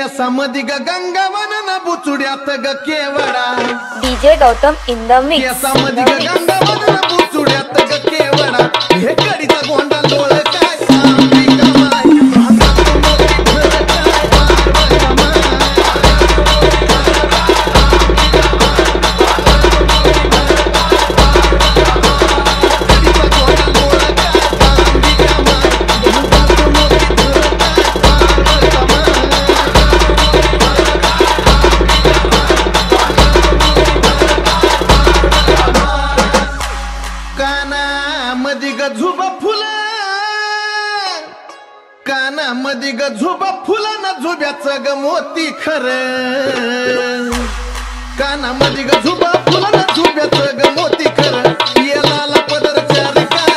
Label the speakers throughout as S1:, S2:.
S1: केसामध्ये ग गंगावन न बुचुड्यात ग केवडा
S2: DJ Gautam in the mix
S1: केसामध्ये ग गंगावन न बुचुड्यात ग केवडा हे कडीचा गोंडा लोळ काय कानामध्ये ग झुबा फुलं न झुब्याचं ग मोती खरं कानामध्ये ग झुबा फुलं न झुब्याचं ग मोती खरं येला पदर चार काय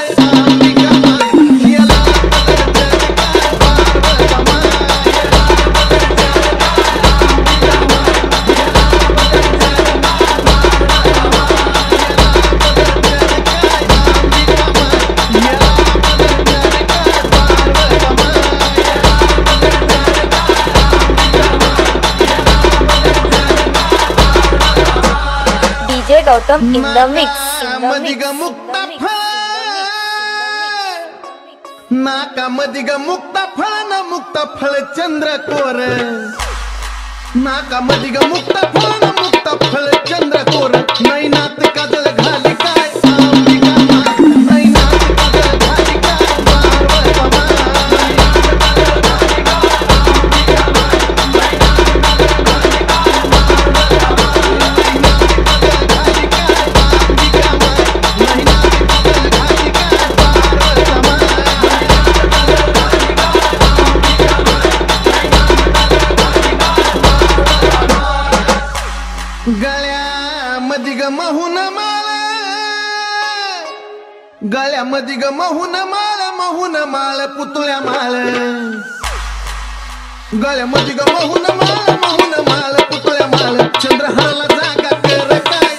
S2: गौतम इन द मिक्स
S1: मध्ये ग मुक्ता फळ नाकामध्ये ग मुक्ता फळ न मुक्ता फळ चंद्रकोर नाकामध्ये ग मुक्ता फळ न मुक्ता फळ चंद्रकोर नैनात काजळ घाली काय गळ्यामध्ये ग महून माळ पुतळ्या माळ गळ्यामध्ये ग महून माळ पुतळ्या माळ चंद्रहाराला जागा कर काय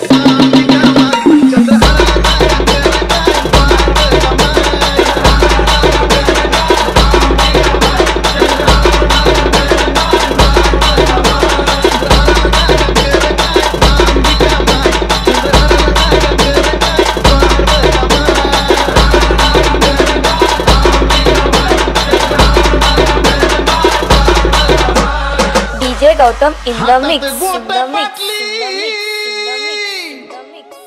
S2: गौतम इन द मिक्स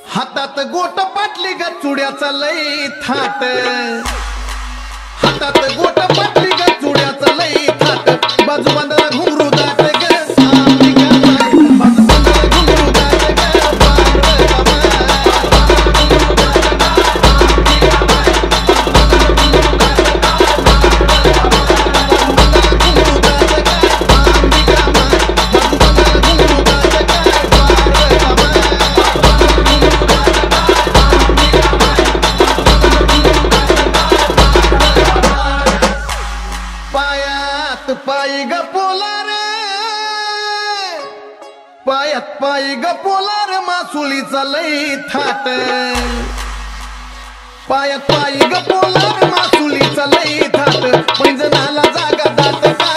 S1: हातात गोट पाटली ग चुड्याचा लई थाट हातात गोट पाटली ग चुड्याचा लई थाट बाजू बांधाला घुंगरू दाट ग पायी ग पोलार मासुलीचा लई थाट पायात पायी ग पोलार मासुलीचा लई थाट पैंजनाला जागा दात काय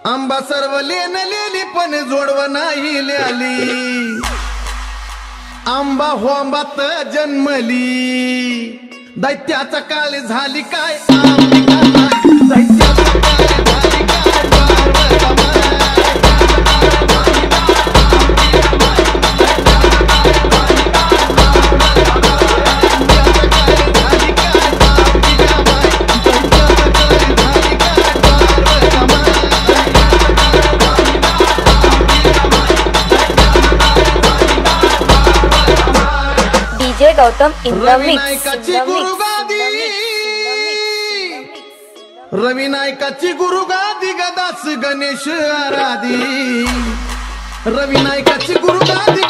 S1: आंबा सर्व लेली पण जोडव नाही ल्याली आंबा होंबात जन्मली दैत्याचा काळ झाली काय दैत्याचा काळ झाली
S2: गौतम इन द मिक्स
S1: रवी नायकाची गुरु गादी गदास गणेश आराधी रवी नायकाची गुरु गादी